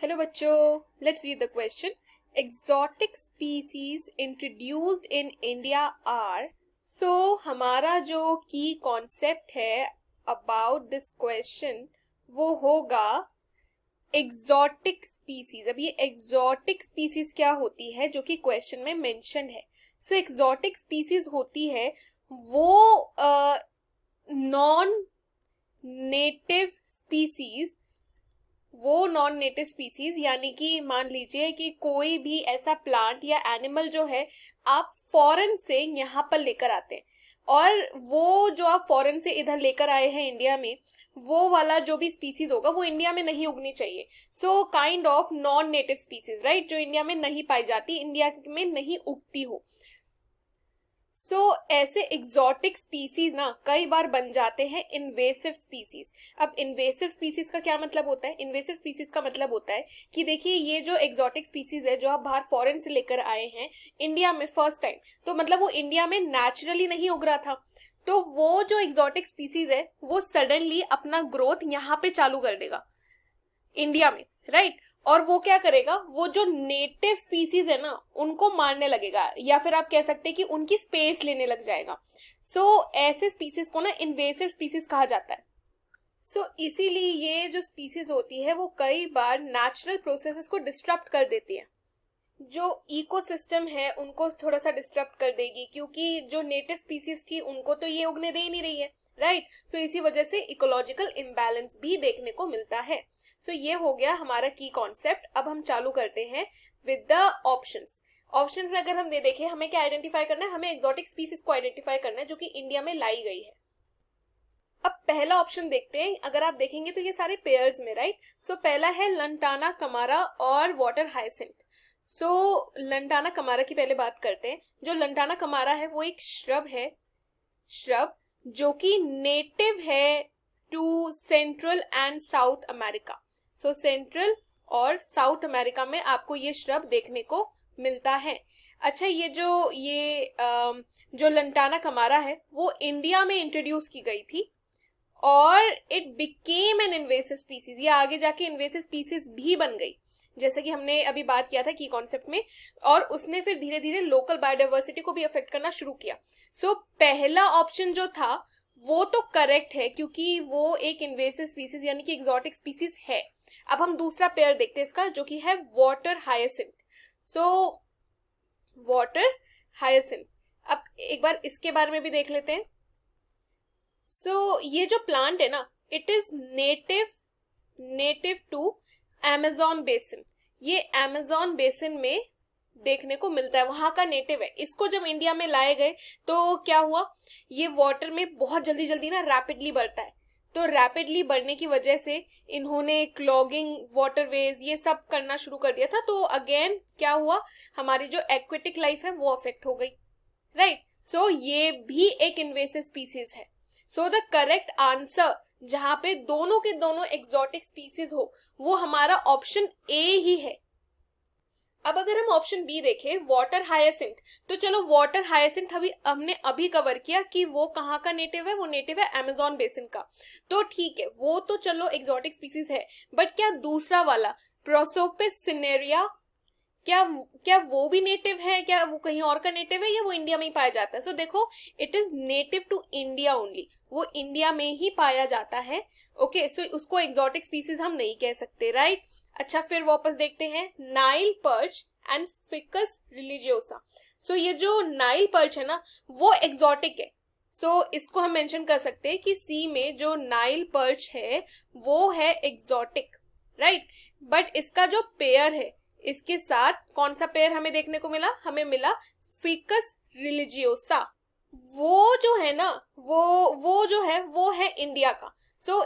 Hello बच्चों, let's read the question. Exotic species introduced in India are. So हमारा जो की कॉन्सेप्ट है अबाउट दिस क्वेश्चन वो होगा एक्सोटिक स्पीसीज. अब ये एक्सोटिक स्पीसीज क्या होती है जो कि क्वेश्चन में मेंशन है. सो एक्सोटिक स्पीसीज होती है वो नॉन नेटिव स्पीसीज. वो नॉन नेटिव स्पीसीज यानी कि मान लीजिए कि कोई भी ऐसा प्लांट या एनिमल जो है आप फॉरेन से यहाँ पर लेकर आते हैं और वो जो आप फॉरेन से इधर लेकर आए हैं इंडिया में, वो वाला जो भी स्पीसीज होगा वो इंडिया में नहीं उगनी चाहिए. So kind of non native species, right, जो इंडिया में नहीं पाई जाती, इंडिया में नहीं उगती हो. सो ऐसे एग्जॉटिक स्पीसीज ना कई बार बन जाते हैं इन्वेसिव स्पीसीज. अब इन्वेसिव स्पीसीज का क्या मतलब होता है? इन्वेसिव स्पीसीज का मतलब होता है कि देखिए ये जो एग्जॉटिक स्पीसीज है जो आप बाहर फॉरेन से लेकर आए हैं इंडिया में फर्स्ट टाइम, तो मतलब वो इंडिया में नेचुरली नहीं उग रहा था. तो वो जो एग्जॉटिक स्पीसीज है वो सडनली अपना ग्रोथ यहाँ पे चालू कर देगा इंडिया में, राइट. और वो क्या करेगा, वो जो नेटिव स्पीसीज है ना उनको मारने लगेगा या फिर आप कह सकते हैं कि उनकी स्पेस लेने लग जाएगा. सो ऐसे स्पीसीज को ना इन्वेसिव स्पीसीज कहा जाता है. सो इसीलिए ये जो स्पीसीज होती है वो कई बार नेचुरल प्रोसेसेस को डिस्टर्ब कर देती है, जो इकोसिस्टम है उनको थोड़ा सा डिस्टर्ब कर देगी, क्योंकि जो नेटिव स्पीसीज थी उनको तो ये उगने दे ही नहीं रही है, राइट. सो इसी वजह से इकोलॉजिकल इम्बैलेंस भी देखने को मिलता है. सो ये हो गया हमारा की कॉन्सेप्ट. अब हम चालू करते हैं विद द ऑप्शंस. ऑप्शंस में अगर हम देखें हमें क्या आइडेंटिफाई करना है, हमें एक्सोटिक स्पीसीज को आइडेंटिफाई करना है जो कि इंडिया में लाई गई है. अब पहला ऑप्शन देखते हैं. अगर आप देखेंगे तो ये सारे पेयर्स में, राइट. सो पहला है लंटाना कमारा और वाटर हाइसिंथ. सो लंटाना कमारा की पहले बात करते हैं. जो लंटाना कमारा है वो एक श्रब जो कि नेटिव है to central and South America. So central और साउथ अमेरिका में आपको ये श्रब देखने को मिलता है. अच्छा, ये जो लंटाना कमारा है वो इंडिया में इंट्रोड्यूस की गई थी और it became an invasive species. ये आगे जाके इन्वेसिव स्पीसीज भी बन गई, जैसे कि हमने अभी बात किया था की कॉन्सेप्ट में, और उसने फिर धीरे धीरे लोकल बायोडाइवर्सिटी को भी अफेक्ट करना शुरू किया. सो पहला ऑप्शन जो था वो तो करेक्ट है क्योंकि वो एक इन्वेसिव स्पीसीज यानी कि एक्सोटिक स्पीसीज है. अब हम दूसरा पेयर देखते हैं इसका जो कि है water hyacinth. So water hyacinth, अब एक बार इसके बारे में भी देख लेते हैं. सो ये जो प्लांट है ना it is native to Amazon basin. ये अमेज़न बेसिन में देखने को मिलता है, वहां का नेटिव है. इसको जब इंडिया में लाए गए तो क्या हुआ, ये वाटर में बहुत जल्दी जल्दी ना रैपिडली बढ़ता है. तो रैपिडली बढ़ने की वजह से इन्होंने क्लॉगिंग वाटरवेज ये सब करना शुरू कर दिया था. तो अगेन क्या हुआ, हमारी जो एक्वेटिक लाइफ है वो अफेक्ट हो गई, राइट. सो ये भी एक इन्वेसिव स्पीसीज है. सो द करेक्ट आंसर जहां पे दोनों के दोनों एक्सोटिक स्पीसीज हो वो हमारा ऑप्शन ए ही है. अब अगर हम ऑप्शन बी देखें वाटर हायासिंथ, तो चलो वाटर हायासिंथ हमने अभी कवर किया कि वो कहाँ का नेटिव है, वो नेटिव है अमेज़न बेसिन का. तो ठीक है, वो तो चलो एक्सोटिक स्पीसीज है, बट क्या दूसरा वाला प्रोसोपिस सिनेरिया क्या वो भी नेटिव है, क्या वो कहीं और का नेटिव है या वो इंडिया में ही पाया जाता है? सो देखो it is native to India only, वो इंडिया में ही पाया जाता है. ओके, सो उसको एक्सोटिक स्पीसीज हम नहीं कह सकते, राइट. अच्छा, फिर वापस देखते हैं Nile perch and Ficus religiosa. So ये जो नाइल पर्च है ना वो एक्सोटिक है. सो इसको हम मेंशन कर सकते हैं कि सी में जो नाइल पर्च है वो है एक्सोटिक, राइट. बट इसका जो पेयर है इसके साथ कौन सा पेयर हमें देखने को मिला, हमें मिला फिकस रिलीजियोसा. वो जो है ना वो जो है वो है इंडिया का. सो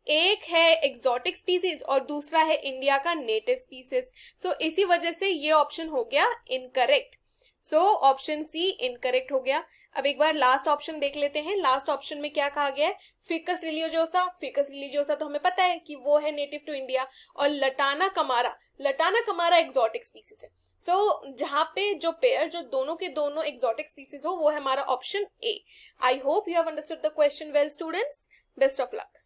एक है एक्सोटिक स्पीसीज और दूसरा है इंडिया का नेटिव स्पीसीज. सो इसी वजह से ये ऑप्शन हो गया incorrect. So option C incorrect हो गया. अब एक बार लास्ट ऑप्शन देख लेते हैं. लास्ट ऑप्शन में क्या कहा गया है, फिकस रिलीजियोसा तो हमें पता है कि वो है नेटिव टू इंडिया, और लटाना कमारा एक्सोटिक स्पीसीज है. सो जहां पे जो पेयर जो दोनों के दोनों एक्सोटिक स्पीसीज हो वो है हमारा option A. I hope you have understood the question well students. Best of luck.